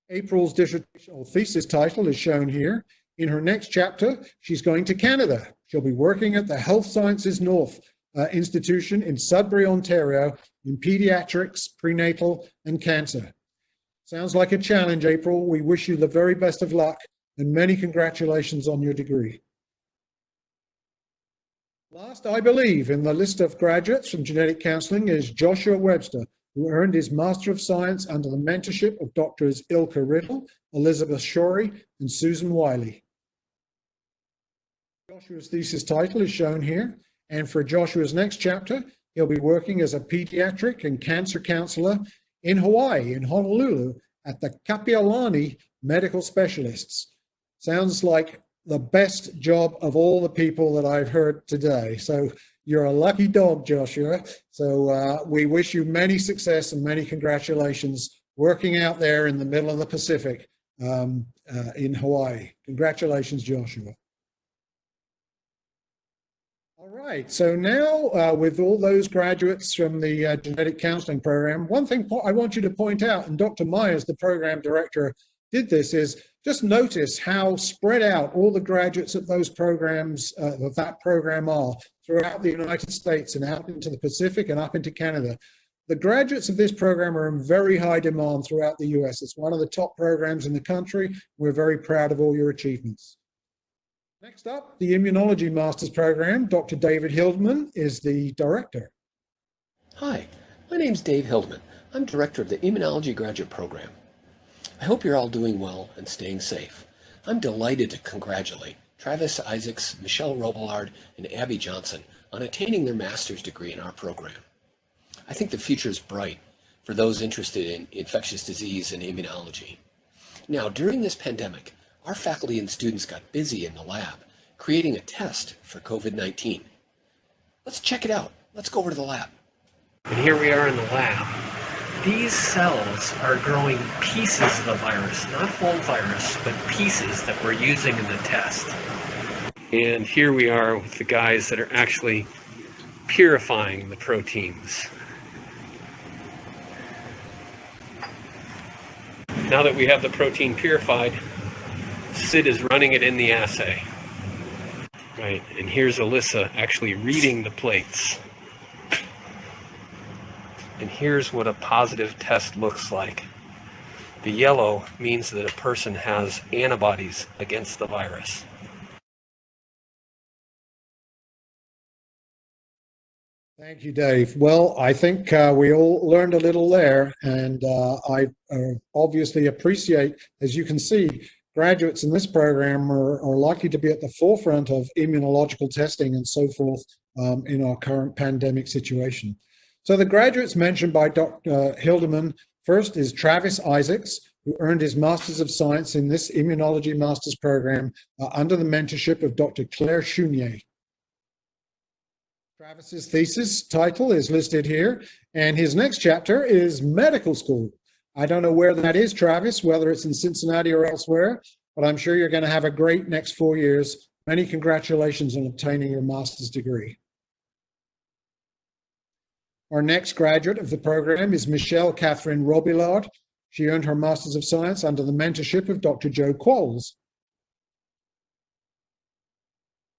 April's dissertational thesis title is shown here. In her next chapter, she's going to Canada. She'll be working at the Health Sciences North Institution in Sudbury, Ontario, in pediatrics, prenatal, and cancer. Sounds like a challenge, April. We wish you the very best of luck and many congratulations on your degree. Last, I believe, in the list of graduates from genetic counseling is Joshua Webster, who earned his Master of Science under the mentorship of Doctors Ilka Riddle, Elizabeth Shorey, and Susan Wiley. Joshua's thesis title is shown here, and for Joshua's next chapter, he'll be working as a pediatric and cancer counselor in Hawaii, in Honolulu, at the Kapiolani Medical Specialists. Sounds like the best job of all the people that I've heard today. So you're a lucky dog, Joshua. So we wish you many success and many congratulations working out there in the middle of the Pacific in Hawaii. Congratulations, Joshua. All right, so now with all those graduates from the genetic counseling program, one thing I want you to point out, and Dr. Myers, the program director, did this, is just notice how spread out all the graduates of those programs, of that program are throughout the United States and out into the Pacific and up into Canada. The graduates of this program are in very high demand throughout the US. It's one of the top programs in the country. We're very proud of all your achievements. Next up, the Immunology Master's Program. Dr. David Hildman is the director. Hi, my name's Dave Hildman. I'm director of the Immunology Graduate Program. I hope you're all doing well and staying safe. I'm delighted to congratulate Travis Isaacs, Michelle Robillard, and Abby Johnson on attaining their master's degree in our program. I think the future is bright for those interested in infectious disease and immunology. Now, during this pandemic, our faculty and students got busy in the lab creating a test for COVID-19. Let's check it out. Let's go over to the lab. And here we are in the lab. These cells are growing pieces of the virus, not whole virus, but pieces that we're using in the test. And here we are with the guys that are actually purifying the proteins. Now that we have the protein purified, Sid is running it in the assay. Right, and here's Alyssa actually reading the plates. And here's what a positive test looks like. The yellow means that a person has antibodies against the virus. Thank you, Dave. Well, I think we all learned a little there, and I obviously appreciate, as you can see, graduates in this program are likely to be at the forefront of immunological testing and so forth in our current pandemic situation. So the graduates mentioned by Dr. Hildeman, first is Travis Isaacs, who earned his Masters of Science in this Immunology Masters program under the mentorship of Dr. Claire Chounier. Travis's thesis title is listed here, and his next chapter is medical school. I don't know where that is, Travis, whether it's in Cincinnati or elsewhere, but I'm sure you're going to have a great next 4 years. Many congratulations on obtaining your master's degree. Our next graduate of the program is Michelle Catherine Robillard. She earned her Masters of Science under the mentorship of Dr. Joe Qualls.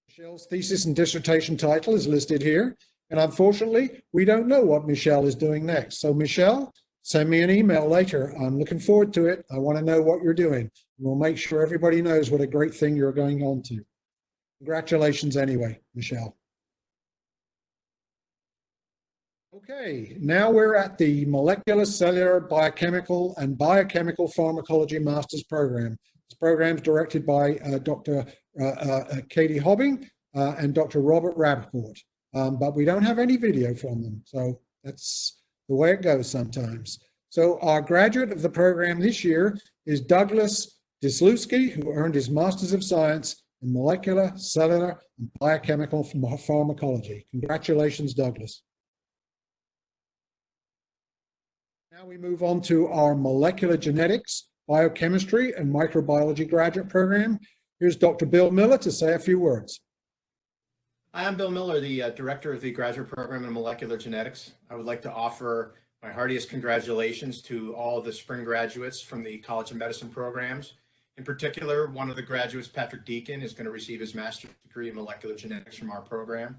Michelle's thesis and dissertation title is listed here, and unfortunately, we don't know what Michelle is doing next. So Michelle, send me an email later. I'm looking forward to it. I want to know what you're doing. We'll make sure everybody knows what a great thing you're going on to. Congratulations anyway, Michelle. Okay, now we're at the Molecular, Cellular, Biochemical, and Biochemical Pharmacology Master's Program. This program is directed by Dr. Katie Hobbing and Dr. Robert Rappaport, but we don't have any video from them, so that's the way it goes sometimes. So our graduate of the program this year is Douglas Disluski, who earned his Masters of Science in Molecular, Cellular, and Biochemical Pharmacology. Congratulations, Douglas. Now we move on to our Molecular Genetics, Biochemistry, and Microbiology graduate program. Here's Dr. Bill Miller to say a few words. Hi, I'm Bill Miller, the director of the graduate program in molecular genetics. I would like to offer my heartiest congratulations to all the spring graduates from the College of Medicine programs. In particular, one of the graduates, Patrick Deacon, is going to receive his master's degree in molecular genetics from our program.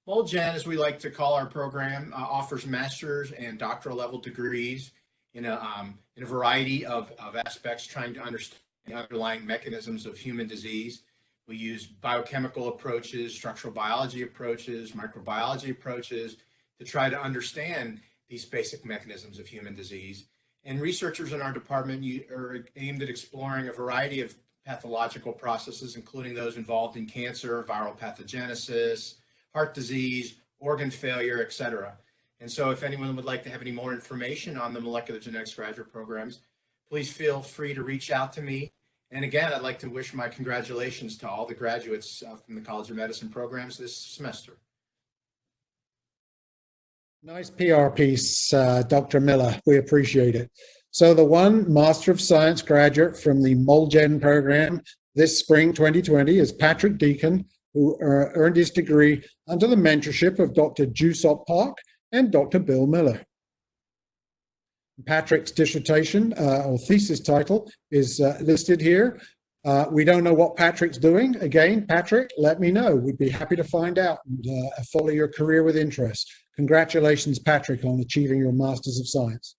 MolGen, as we like to call our program, offers master's and doctoral level degrees in a variety of aspects, trying to understand the underlying mechanisms of human disease. We use biochemical approaches, structural biology approaches, microbiology approaches to try to understand these basic mechanisms of human disease. And researchers in our department are aimed at exploring a variety of pathological processes, including those involved in cancer, viral pathogenesis, heart disease, organ failure, et cetera. And so if anyone would like to have any more information on the molecular genetics graduate programs, please feel free to reach out to me And again, I'd like to wish my congratulations to all the graduates from the College of Medicine programs this semester. Nice PR piece, Dr. Miller. We appreciate it. So the one Master of Science graduate from the MolGen program this spring 2020 is Patrick Deacon, who earned his degree under the mentorship of Dr. Jusop Park and Dr. Bill Miller. Patrick's dissertation or thesis title is listed here. We don't know what Patrick's doing. Again, Patrick, let me know. We'd be happy to find out and follow your career with interest. Congratulations, Patrick, on achieving your Masters of Science.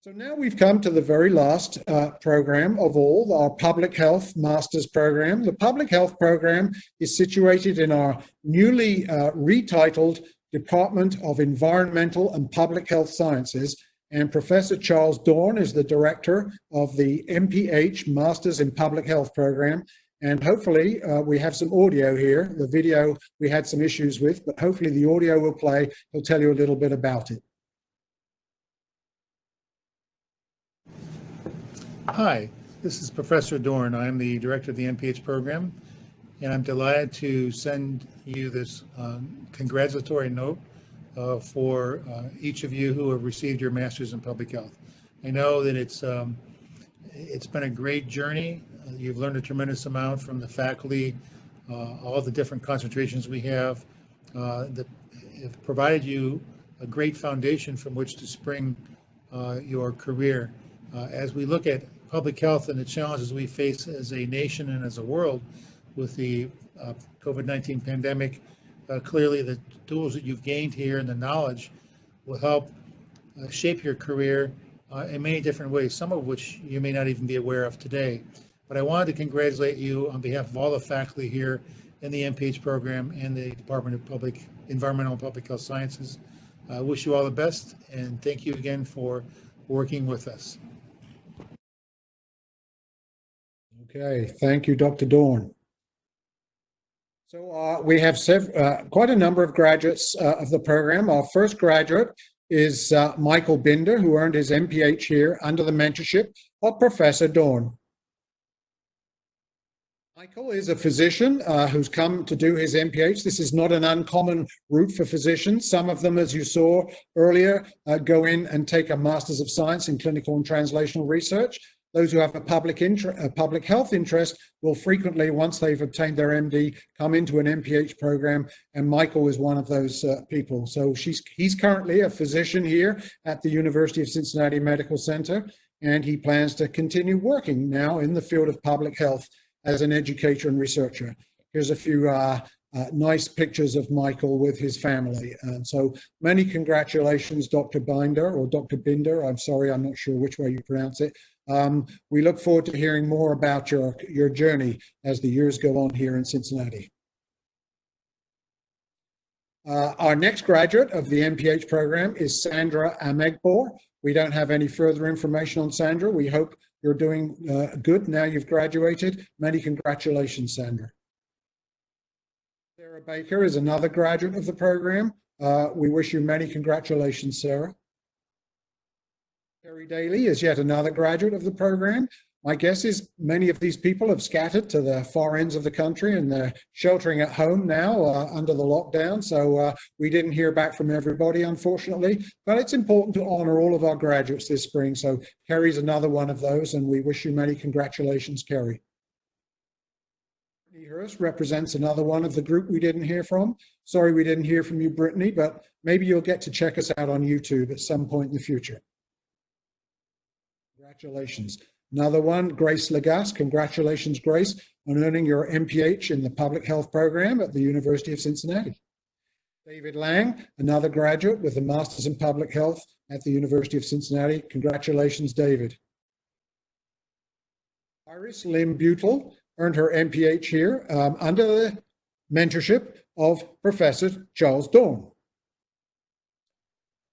So now we've come to the very last program of all, our Public Health Masters program. The Public Health program is situated in our newly retitled Department of Environmental and Public Health Sciences, and Professor Charles Dorn is the director of the MPH Masters in Public Health program. And hopefully we have some audio here. The video we had some issues with, but hopefully the audio will play. He'll tell you a little bit about it. Hi, this is Professor Dorn. I'm the director of the MPH program, and I'm delighted to send you this congratulatory note for each of you who have received your Masters in Public Health. I know that it's been a great journey. You've learned a tremendous amount from the faculty, all the different concentrations we have that have provided you a great foundation from which to spring your career. As we look at public health and the challenges we face as a nation and as a world with the COVID-19 pandemic, clearly the tools that you've gained here and the knowledge will help shape your career in many different ways, some of which you may not even be aware of today. But I wanted to congratulate you on behalf of all the faculty here in the MPH program and the Department of Environmental and Public Health Sciences. I wish you all the best, and thank you again for working with us. Okay, thank you, Dr. Dorn. So we have quite a number of graduates of the program. Our first graduate is Michael Binder, who earned his MPH here under the mentorship of Professor Dorn. Michael is a physician who's come to do his MPH. This is not an uncommon route for physicians. Some of them, as you saw earlier, go in and take a Masters of Science in Clinical and Translational Research. Those who have a public health interest will frequently, once they've obtained their MD, come into an MPH program, and Michael is one of those people. So he's currently a physician here at the University of Cincinnati Medical Center, and he plans to continue working now in the field of public health as an educator and researcher. Here's a few nice pictures of Michael with his family. And so many congratulations, Dr. Binder, or Dr. Binder. I'm sorry, I'm not sure which way you pronounce it. We look forward to hearing more about your journey as the years go on here in Cincinnati. Our next graduate of the MPH program is Sandra Amegbor. We don't have any further information on Sandra. We hope you're doing good now you've graduated. Many congratulations, Sandra. Sarah Baker is another graduate of the program. We wish you many congratulations, Sarah. Terry Daly is yet another graduate of the program. My guess is many of these people have scattered to the far ends of the country and they're sheltering at home now under the lockdown. So we didn't hear back from everybody, unfortunately, but it's important to honor all of our graduates this spring. So Kerry's another one of those, and we wish you many congratulations, Kerry. Brittany Hurst represents another one of the group we didn't hear from. Sorry we didn't hear from you, Brittany, but maybe you'll get to check us out on YouTube at some point in the future. Congratulations. Another one, Grace Lagasse. Congratulations, Grace, on earning your MPH in the Public Health program at the University of Cincinnati. David Lang, another graduate with a Master's in Public Health at the University of Cincinnati. Congratulations, David. Iris Lim Butel earned her MPH here under the mentorship of Professor Charles Dorn.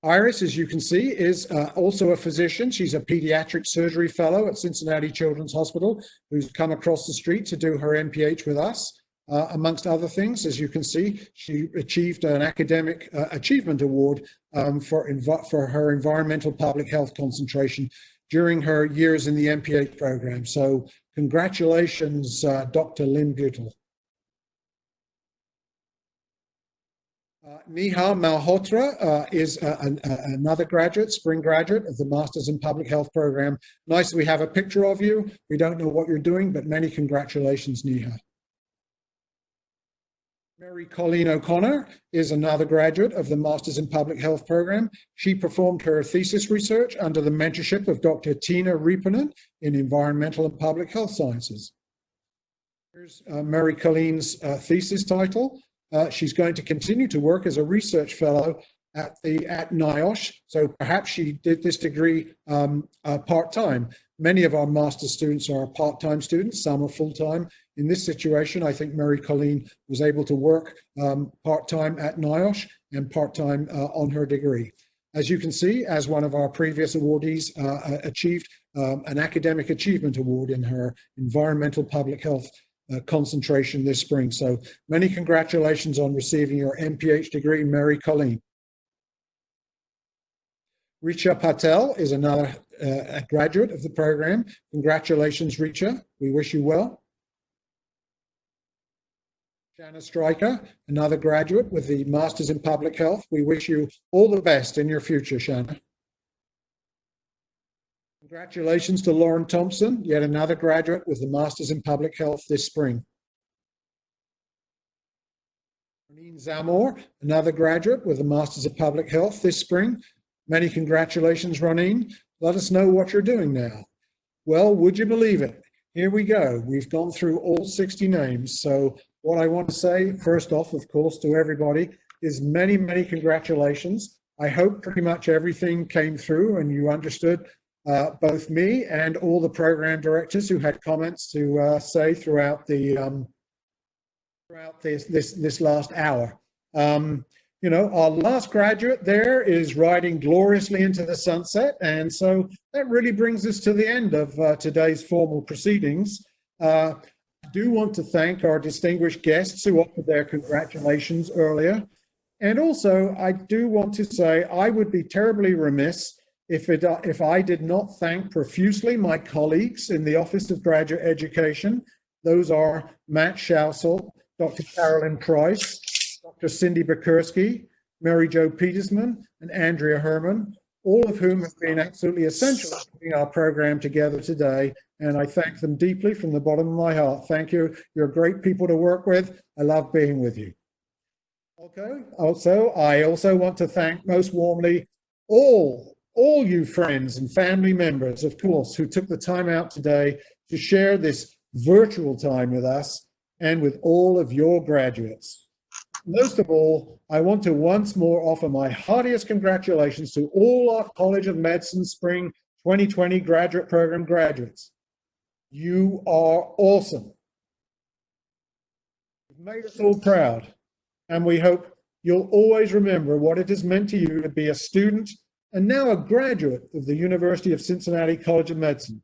Iris, as you can see, is also a physician. She's a pediatric surgery fellow at Cincinnati Children's Hospital who's come across the street to do her MPH with us. Amongst other things, as you can see, she achieved an academic achievement award for her environmental public health concentration. during her years in the MPH program. So congratulations, Dr. Lynn Gutel. Neha Malhotra is another graduate, spring graduate of the Masters in Public Health program. Nice we have a picture of you. We don't know what you're doing, but many congratulations, Neha. Mary Colleen O'Connor is another graduate of the Masters in Public Health program. She performed her thesis research under the mentorship of Dr. Tina Ripanen in Environmental and Public Health Sciences. Here's Mary Colleen's thesis title. She's going to continue to work as a research fellow at NIOSH, so perhaps she did this degree part-time. Many of our master's students are part-time students, some are full-time. In this situation, I think Mary Colleen was able to work part-time at NIOSH and part-time on her degree. As you can see, as one of our previous awardees achieved an Academic Achievement Award in her environmental public health concentration this spring. So many congratulations on receiving your MPH degree, Mary Colleen. Richa Patel is another a graduate of the program. Congratulations, Richa. We wish you well. Shanna Stryker, another graduate with the Masters in Public Health. We wish you all the best in your future, Shanna. Congratulations to Lauren Thompson, yet another graduate with the Masters in Public Health this spring. Roneen Zamor, another graduate with the Masters of Public Health this spring. Many congratulations, Roneen. Let us know what you're doing now. Well, would you believe it? Here we go. We've gone through all 60 names. So what I want to say, first off, of course, to everybody is many, many congratulations. I hope pretty much everything came through and you understood both me and all the program directors who had comments to say throughout the this last hour. You know, our last graduate there is riding gloriously into the sunset, and so that really brings us to the end of today's formal proceedings. I do want to thank our distinguished guests who offered their congratulations earlier, and also I do want to say I would be terribly remiss if I did not thank profusely my colleagues in the Office of Graduate Education. Those are Matt Schausel, Dr. Carolyn Price, Dr. Cindy Bukursky, Mary Jo Petersman, and Andrea Herman, all of whom have been absolutely essential in putting our program together today. And I thank them deeply from the bottom of my heart. Thank you. You're great people to work with. I love being with you. Okay. I also want to thank most warmly all you friends and family members, of course, who took the time out today to share this virtual time with us and with all of your graduates. Most of all, I want to once more offer my heartiest congratulations to all our College of Medicine Spring 2020 graduate program graduates. You are awesome. You've made us all proud, and we hope you'll always remember what it has meant to you to be a student and now a graduate of the University of Cincinnati College of Medicine.